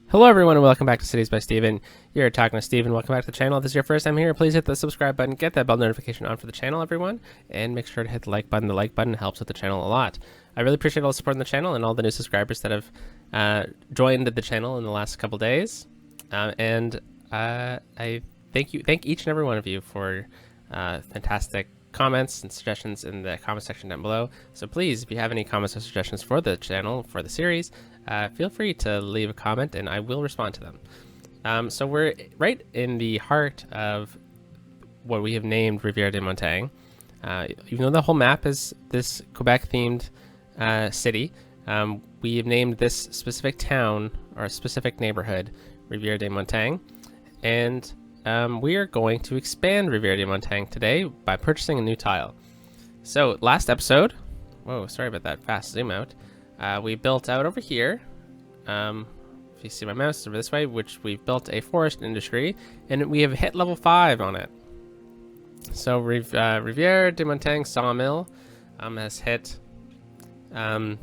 Hello everyone and welcome back to Cities by Steven. You're talking to Steven. Welcome back to the channel. If this is your first time here, please hit the subscribe button, get that bell notification on for the channel, everyone, and make sure to hit the like button. The like button helps with the channel a lot. I really appreciate all the support on the channel and all the new subscribers that have joined the channel in the last couple days. I thank each and every one of you for fantastic comments and suggestions in the comment section down below. So please, if you have any comments or suggestions for the channel, for the series, feel free to leave a comment and I will respond to them. So we're right in the heart of what we have named Rivière-des-Montagnes. Even though the whole map is this Quebec-themed city, we have named this specific town or a specific neighborhood Rivière-des-Montagnes, and we are going to expand Rivière-des-Montagnes today by purchasing a new tile. So last episode, whoa, sorry about that fast zoom out. We built out over here, if you see my mouse over this way, which we've built a forest industry, and we have hit level 5 on it. So Rivière-des-Montagnes sawmill has hit 5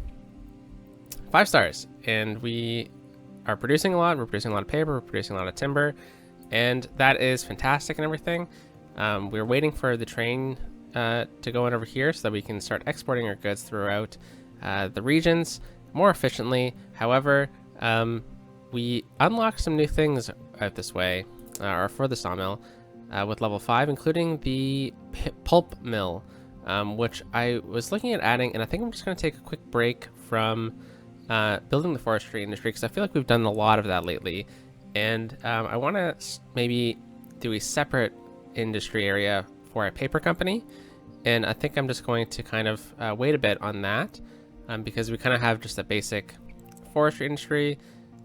stars, and we are producing a lot. We're producing a lot of paper, we're producing a lot of timber, and that is fantastic and everything. We're waiting for the train to go in over here so that we can start exporting our goods throughout the regions more efficiently. However, we unlocked some new things out this way, or for the sawmill, with level 5, including the pulp mill, which I was looking at adding, and I think I'm just going to take a quick break from building the forestry industry because I feel like we've done a lot of that lately, and I want to maybe do a separate industry area for a paper company, and I think I'm just going to kind of wait a bit on that. Because we kind of have just a basic forestry industry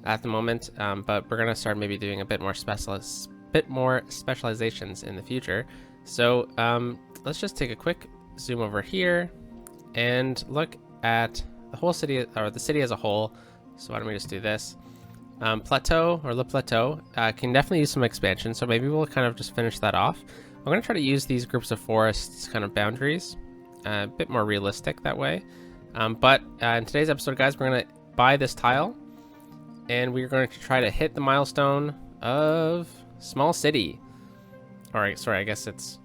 at the moment, but we're going to start maybe doing a bit more specializations in the future. So let's just take a quick zoom over here and look at the whole city, or the city as a whole. So why don't we just do this? Plateau, or Le Plateau, can definitely use some expansion, so maybe we'll kind of just finish that off. I'm going to try to use these groups of forests kind of boundaries, a bit more realistic that way. But in today's episode, guys, we're going to buy this tile, and we're going to try to hit the milestone of small city. Or, sorry, I guess it's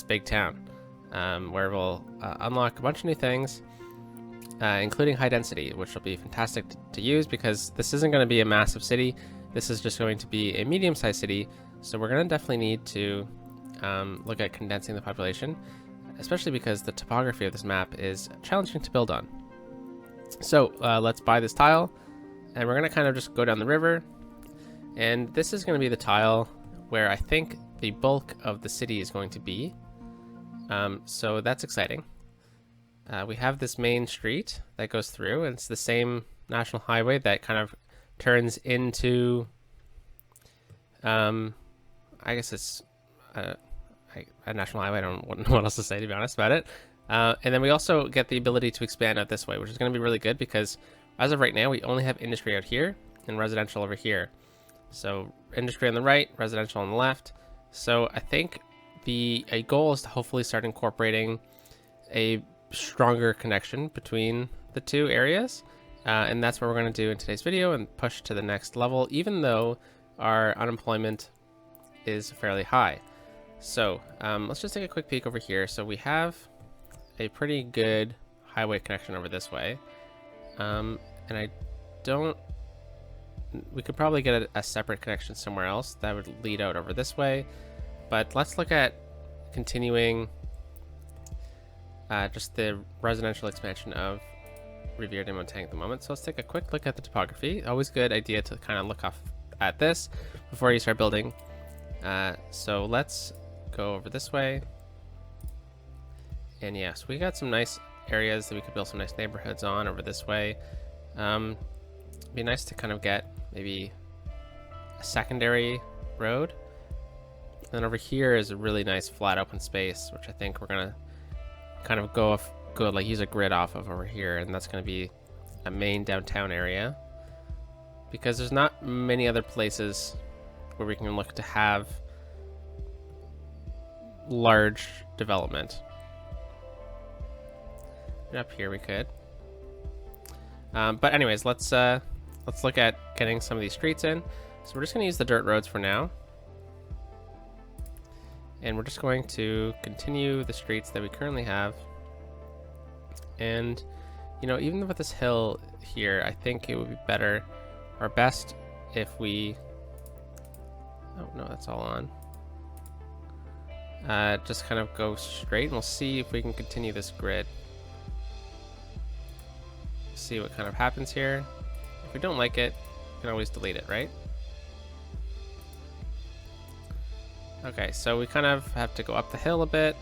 big town, where we'll unlock a bunch of new things, including high density, which will be fantastic to use because this isn't going to be a massive city. This is just going to be a medium-sized city, so we're going to definitely need to look at condensing the population, especially because the topography of this map is challenging to build on. So let's buy this tile, and we're going to kind of just go down the river, and this is going to be the tile where I think the bulk of the city is going to be. So that's exciting. We have this main street that goes through, and it's the same national highway that kind of turns into, I guess it's a national highway. I don't know what else to say, to be honest, about it. And then we also get the ability to expand out this way, which is going to be really good because as of right now, we only have industry out here and residential over here. So industry on the right, residential on the left. So I think a goal is to hopefully start incorporating a stronger connection between the two areas. And that's what we're going to do in today's video and push to the next level, even though our unemployment is fairly high. So let's just take a quick peek over here. So we have a pretty good highway connection over this way, and we could probably get a separate connection somewhere else that would lead out over this way, but let's look at continuing just the residential expansion of Rivière-des-Montagnes at the moment. So let's take a quick look at the topography. Always good idea to kind of look off at this before you start building. So let's go over this way. And yes, we got some nice areas that we could build some nice neighborhoods on over this way. It'd be nice to kind of get maybe a secondary road. And over here is a really nice flat open space, which I think we're gonna kind of use a grid off of over here, and that's gonna be a main downtown area. Because there's not many other places where we can look to have large development. Up here we could. But anyways, let's let's look at getting some of these streets in. So we're just going to use the dirt roads for now. And we're just going to continue the streets that we currently have. And, you know, even with this hill here, I think it would be better or best if we... Oh, no, that's all on. Just kind of go straight, and we'll see if we can continue this grid. See what kind of happens here. If we don't like it, we can always delete it, right? Okay, so we kind of have to go up the hill a bit.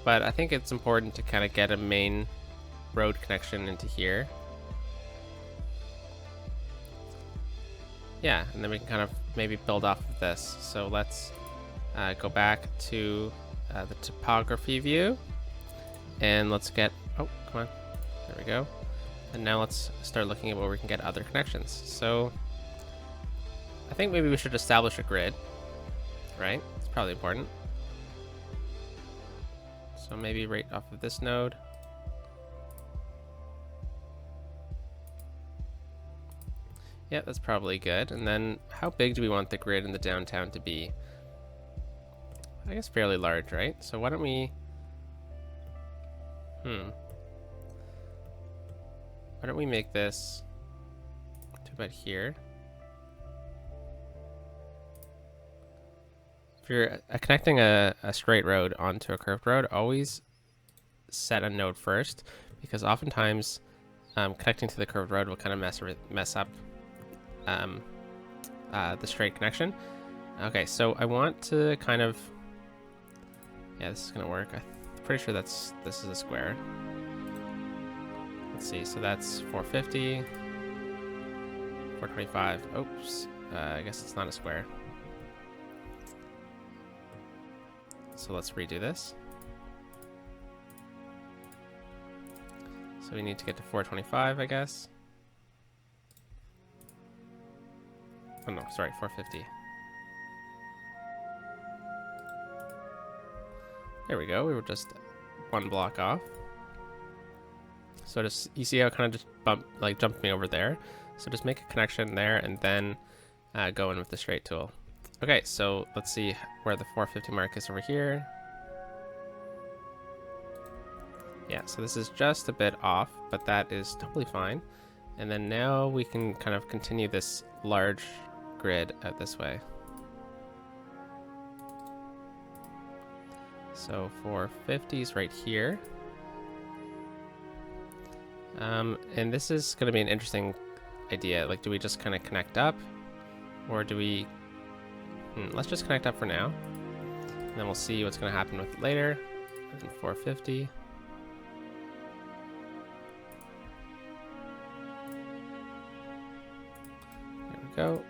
But I think it's important to kind of get a main road connection into here. Yeah, and then we can kind of maybe build off of this. So let's go back to the topography view. And let's get... Oh, come on. There we go. And now let's start looking at where we can get other connections. So I think maybe we should establish a grid, right? It's probably important. So maybe right off of this node. Yeah, that's probably good. And then how big do we want the grid in the downtown to be? I guess fairly large, right? So why don't we... Why don't we make this to about here? If you're connecting a straight road onto a curved road, always set a node first, because oftentimes connecting to the curved road will kind of mess up the straight connection. Okay, so I want to kind of... Yeah, this is going to work. I'm pretty sure this is a square. Let's see, so that's 450, 425. Oops, I guess it's not a square. So let's redo this. So we need to get to 425, I guess. Oh no, sorry, 450. There we go, we were just one block off. So just, you see how it kind of just jumped me over there. So just make a connection there and then go in with the straight tool. Okay, so let's see where the 450 mark is over here. Yeah, so this is just a bit off, but that is totally fine. And then now we can kind of continue this large grid out this way. So 450 is right here. And this is going to be an interesting idea. Like, do we just kind of connect up? Or do we... let's just connect up for now. And then we'll see what's going to happen with it later. And then 450. There we go.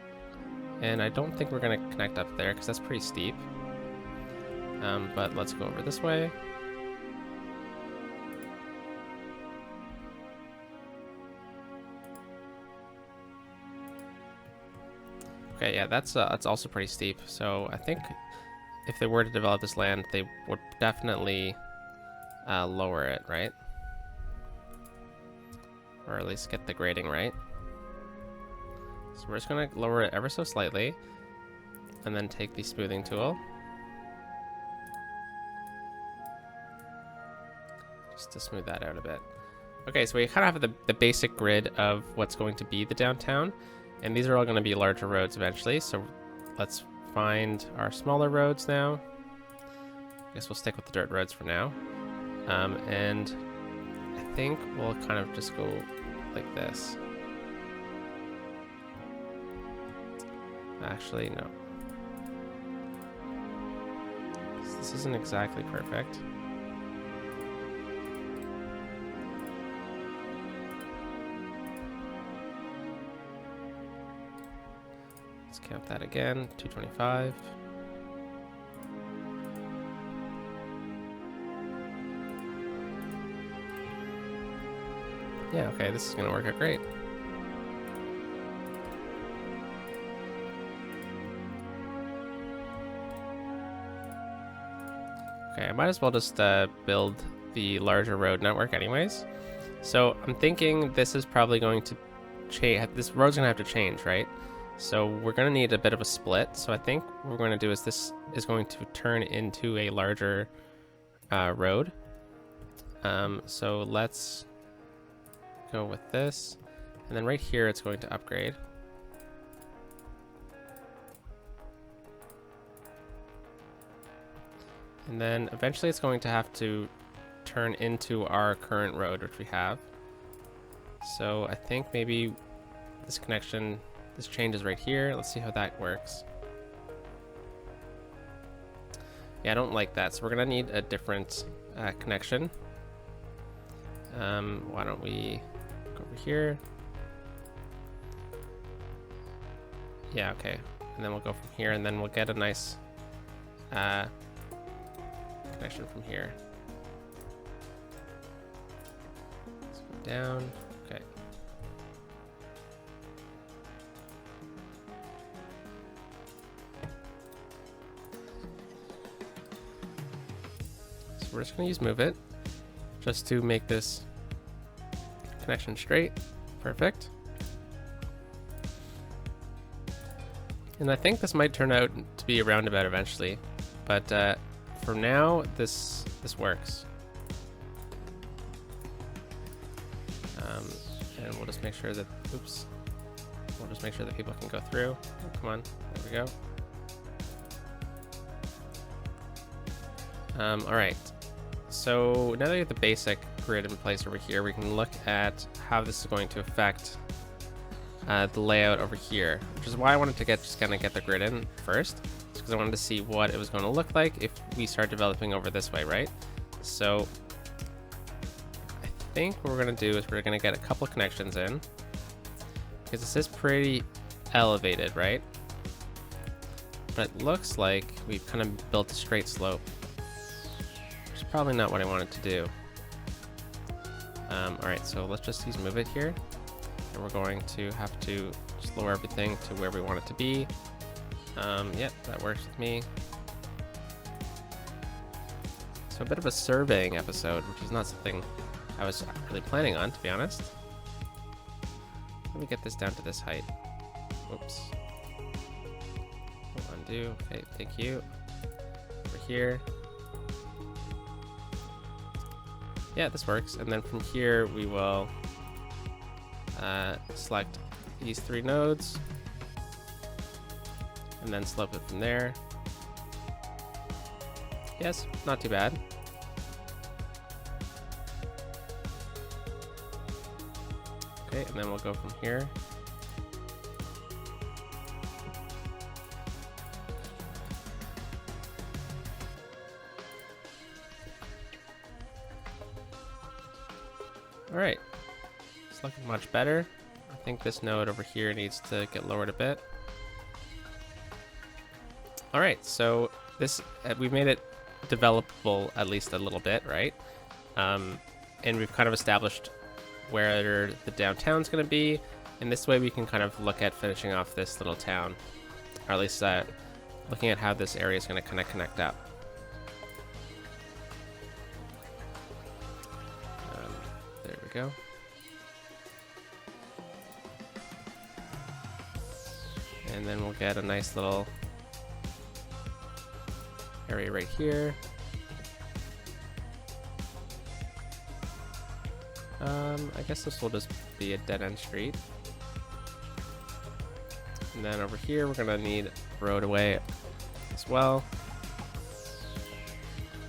And I don't think we're going to connect up there because that's pretty steep. But let's go over this way. Okay, yeah, that's also pretty steep. So I think if they were to develop this land, they would definitely lower it, right? Or at least get the grading right. So we're just gonna lower it ever so slightly, and then take the smoothing tool. Just to smooth that out a bit. Okay, so we kind of have the basic grid of what's going to be the downtown. And these are all going to be larger roads eventually, so let's find our smaller roads now. I guess we'll stick with the dirt roads for now. And I think we'll kind of just go like this. Actually, no. This isn't exactly perfect. Let's count that again, 225. Yeah, okay, this is gonna work out great. Okay, I might as well just build the larger road network anyways. So I'm thinking this is probably going to change. This road's gonna have to change, right? So we're gonna need a bit of a split. So I think what we're gonna do is this is going to turn into a larger road. So let's go with this, and then right here it's going to upgrade. And then eventually it's going to have to turn into our current road, which we have. So I think maybe this connection, this changes right here. Let's see how that works. Yeah, I don't like that. So we're gonna need a different connection. Why don't we go over here? Yeah, okay. And then we'll go from here, and then we'll get a nice connection from here. Let's go down. Okay. So we're just going to use move it just to make this connection straight. Perfect. And I think this might turn out to be a roundabout eventually, but for now, this works. And we'll just make sure that, oops, we'll just make sure that people can go through. Oh, come on, there we go. All right, so now that we have the basic grid in place over here, we can look at how this is going to affect the layout over here, which is why I wanted to just kind of get the grid in first, because I wanted to see what it was going to look like if we start developing over this way, right? So I think what we're going to do is we're going to get a couple connections in, because this is pretty elevated, right? But it looks like we've kind of built a straight slope, which is probably not what I wanted to do. All right, so let's just use move it here. And we're going to have to just lower everything to where we want it to be. Yep, that works with me. So a bit of a surveying episode, which is not something I was really planning on, to be honest. Let me get this down to this height. Oops. Undo. Okay, thank you. Over here. Yeah, this works. And then from here, we will select these 3 nodes and then slope it from there. Yes, not too bad. Okay, and then we'll go from here. All right. It's looking much better. I think this node over here needs to get lowered a bit. All right, so this we've made it developable at least a little bit, right? And we've kind of established where the downtown's going to be, and this way we can kind of look at finishing off this little town, or at least looking at how this area is going to kind of connect up. There we go. And then we'll get a nice little area right here. I guess this will just be a dead-end street. And then over here, we're gonna need a roadway as well.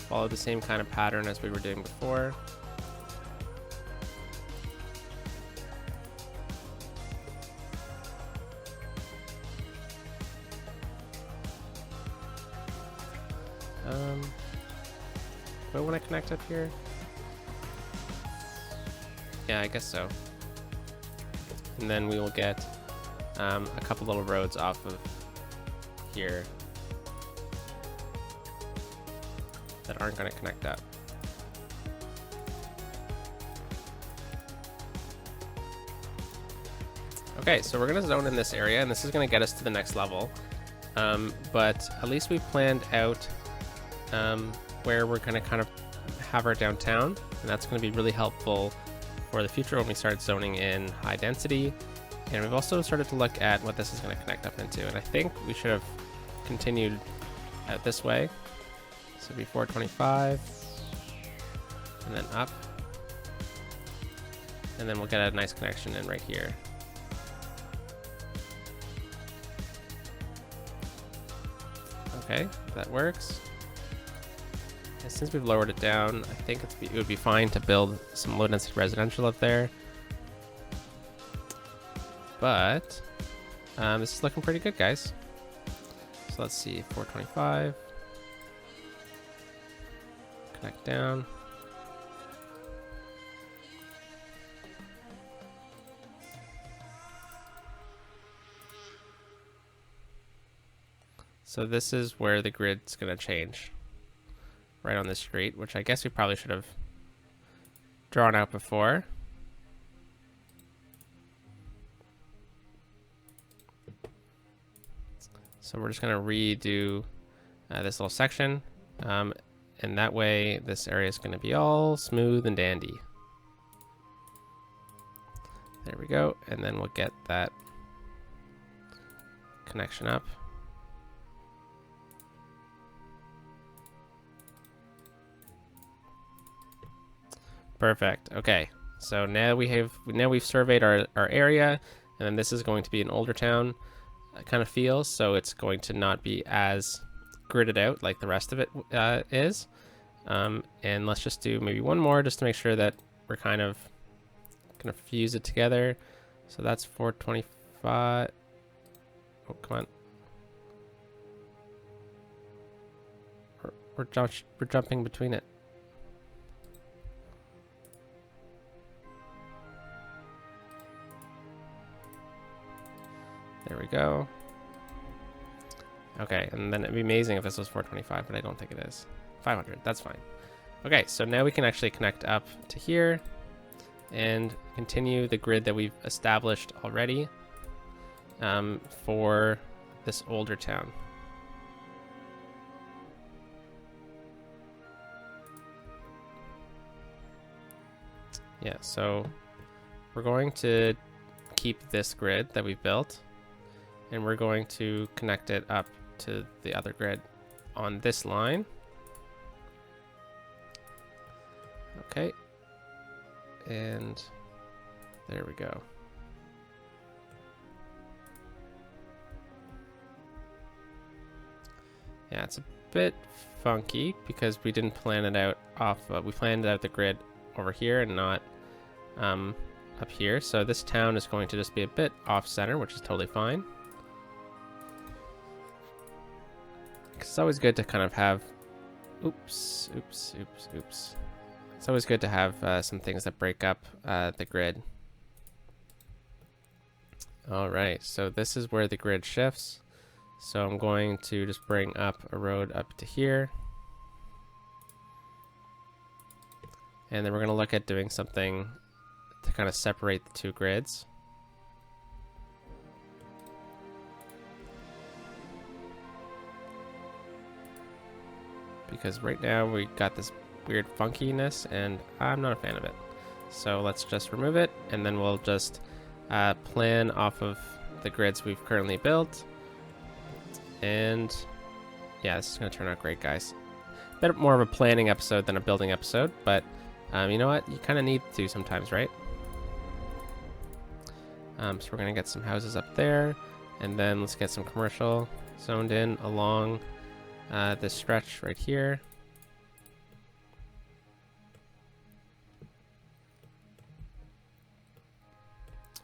Follow the same kind of pattern as we were doing before. Do I want to connect up here? Yeah, I guess so. And then we will get a couple little roads off of here that aren't going to connect up. Okay, so we're going to zone in this area, and this is going to get us to the next level. But at least we planned out where we're going to kind of have our downtown, and that's going to be really helpful for the future when we start zoning in high density And we've also started to look at what this is going to connect up into. And I think we should have continued out this way. So it'd be 425. And then up. And then we'll get a nice connection in right here. Okay, that works. And since we've lowered it down, I think it would be fine to build some low density residential up there. But this is looking pretty good, guys. So let's see, 425. Connect down. So this is where the grid's going to change. Right on this street, which I guess we probably should have drawn out before. So we're just going to redo this little section. And that way this area is going to be all smooth and dandy. There we go. And then we'll get that connection up. Perfect. Okay. So now we've surveyed our area, and then this is going to be an older town kind of feel, so it's going to not be as gridded out like the rest of it is. And let's just do maybe one more just to make sure that we're kind of gonna fuse it together. So that's 425. Oh, come on. We're jumping between it. There we go. Okay, and then it'd be amazing if this was 425, but I don't think it is. 500, that's fine. Okay, so now we can actually connect up to here and continue the grid that we've established already for this older town. Yeah, so we're going to keep this grid that we've built, and we're going to connect it up to the other grid on this line. Okay. And there we go. Yeah, it's a bit funky because we didn't plan it out we planned out the grid over here and not up here. So this town is going to just be a bit off center, which is totally fine. It's always good to kind of have, oops. It's always good to have some things that break up the grid. All right, so this is where the grid shifts. So I'm going to just bring up a road up to here. And then we're going to look at doing something to kind of separate the two grids. Because right now we got this weird funkiness and I'm not a fan of it. So let's just remove it, and then we'll just plan off of the grids we've currently built. And yeah, this is going to turn out great, guys. A bit more of a planning episode than a building episode, but you know what? You kind of need to sometimes, right? So we're going to get some houses up there, and then let's get some commercial zoned in along this stretch right here.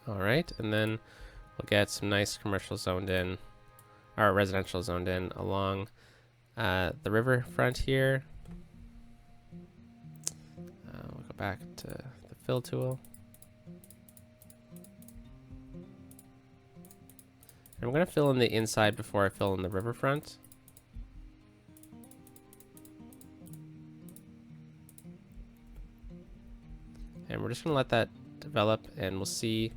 All right, and then we'll get some nice commercial zoned in, or residential zoned in along the river front here. We'll go back to the fill tool. And I'm going to fill in the inside before I fill in the riverfront. And we're just going to let that develop, and we'll see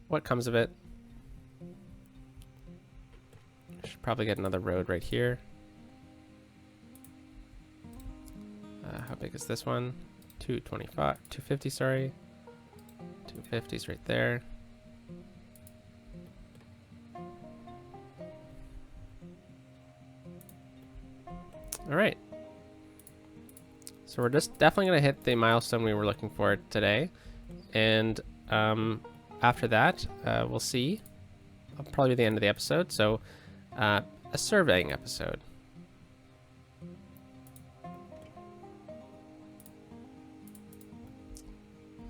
what comes of it. Should probably get another road right here. How big is this one? 250, sorry. 250 is right there. All right. So we're just definitely going to hit the milestone we were looking for today. And after that, we'll see. That'll probably be the end of the episode. So a surveying episode.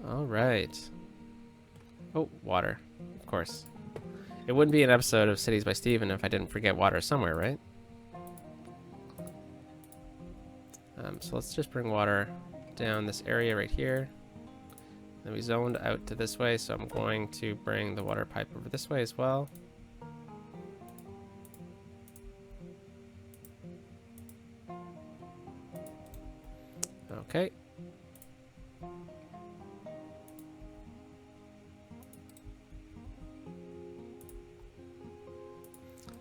All right. Oh, water. Of course. It wouldn't be an episode of Cities by Steven if I didn't forget water somewhere, right? So let's just bring water down this area right here. Then we zoned out to this way, so I'm going to bring the water pipe over this way as well. Okay.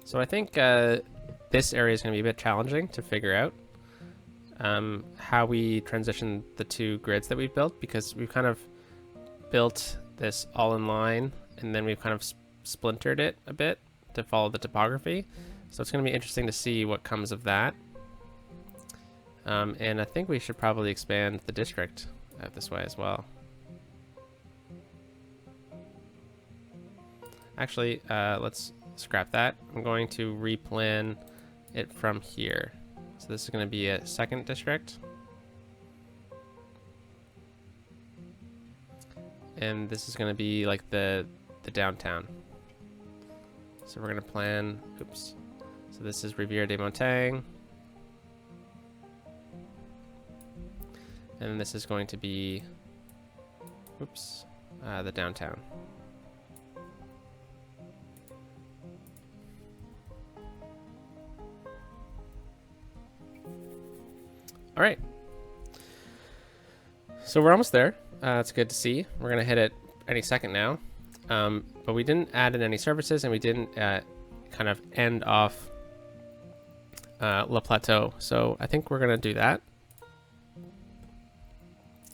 So I think this area is going to be a bit challenging to figure out how we transition the two grids that we've built, because we've kind of built this all in line and then we've kind of splintered it a bit to follow the topography. So it's going to be interesting to see what comes of that. And I think we should probably expand the district out this way as well. Actually, let's scrap that. I'm going to replan it from here. So this is going to be a second district. And this is going to be like the downtown. So we're going to plan, oops. So this is Rivière-des-Montagnes. And this is going to be, oops, the downtown. All right. So we're almost there. It's good to see. We're going to hit it any second now. But we didn't add in any services, and we didn't kind of end off Le Plateau. So I think we're going to do that.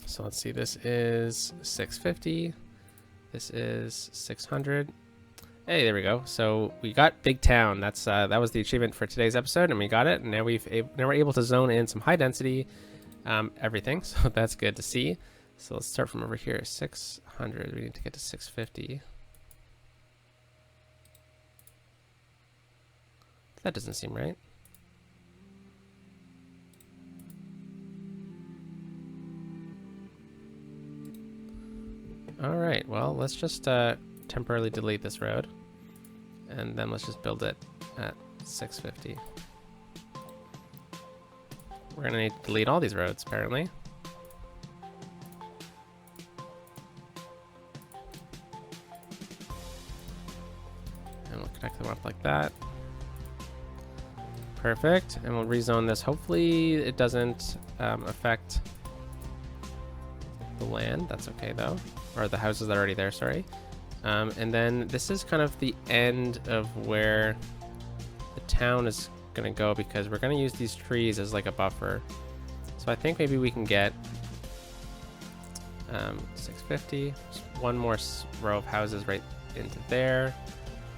So let's see, this is 650. This is 600. Hey, there we go. So we got Big Town. That's that was the achievement for today's episode, and we got it. And now now we're able to zone in some high density everything. So that's good to see. So let's start from over here. 600. We need to get to 650. That doesn't seem right. All right, well, let's just temporarily delete this road, and then let's just build it at 650. We're gonna need to delete all these roads, apparently. And we'll connect them up like that. Perfect, and we'll rezone this. Hopefully it doesn't affect the land. That's okay though. Or the houses that are already there, sorry. And then this is kind of the end of where the town is going to go, because we're going to use these trees as like a buffer. So I think maybe we can get 650, just one more row of houses right into there,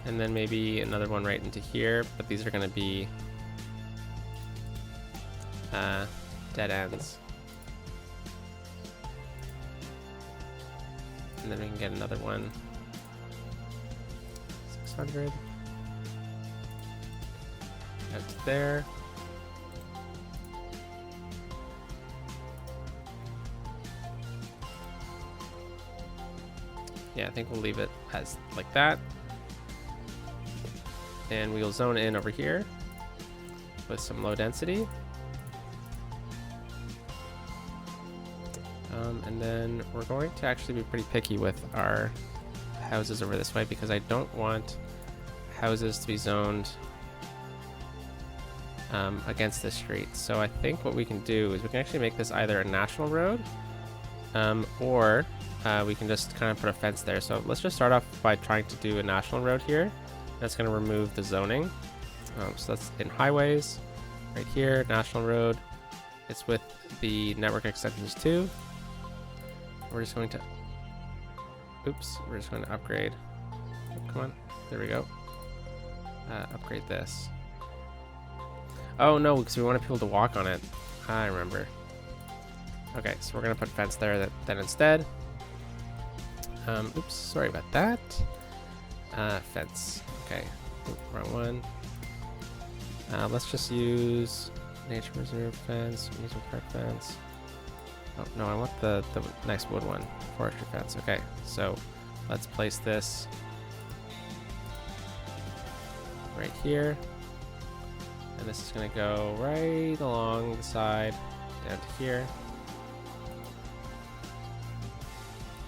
and then maybe another one right into here, but these are going to be dead ends. And then we can get another one. 600. Out to there. Yeah, I think we'll leave it as like that. And we'll zone in over here with some low density. And then we're going to actually be pretty picky with our houses over this way, because I don't want houses to be zoned against the street. So I think what we can do is we can actually make this either a national road, or we can just kind of put a fence there. So let's just start off by trying to do a national road here. That's going to remove the zoning. So that's in highways right here, national road. It's with the network extensions too. We're just going to, oops, we're just going to upgrade. Oh, come on, there we go. Upgrade this. Oh no, because we want people to walk on it. I remember. Okay, so we're gonna put fence there then instead. Oops, sorry about that. Fence. Okay, oop, wrong one. Let's just use nature reserve fence, amusement park fence. Oh no, I want the nice wood one, forestry fence. Okay, so let's place this right here, and this is gonna go right along the side down to here.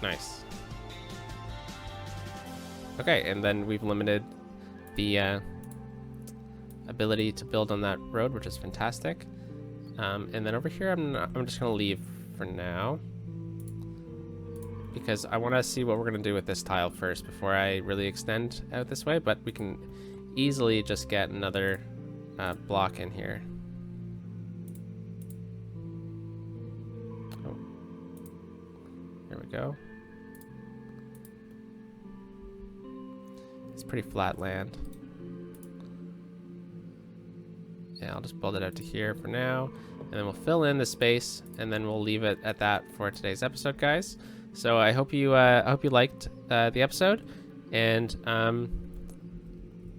Nice. Okay, and then we've limited the ability to build on that road, which is fantastic. And then over here, I'm just gonna leave for now because I want to see what we're gonna do with this tile first before I really extend out this way. But we can easily just get another block in here. Oh, there we go. It's pretty flat land. Yeah, I'll just build it out to here for now, and then we'll fill in the space, and then we'll leave it at that for today's episode, guys. So I hope you liked the episode, and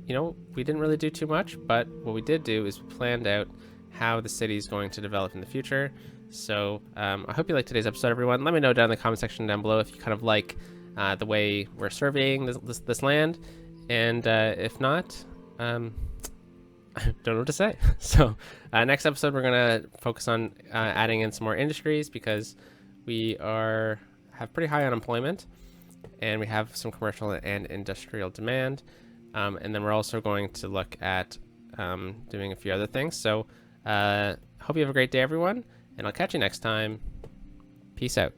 you know, we didn't really do too much, but what we did do is we planned out how the city is going to develop in the future. So I hope you liked today's episode, everyone. Let me know down in the comment section down below if you kind of like the way we're surveying this land, and if not, don't know what to say. So next episode we're gonna focus on adding in some more industries because we have pretty high unemployment and we have some commercial and industrial demand, and then we're also going to look at doing a few other things. So hope you have a great day, everyone, and I'll catch you next time. Peace out.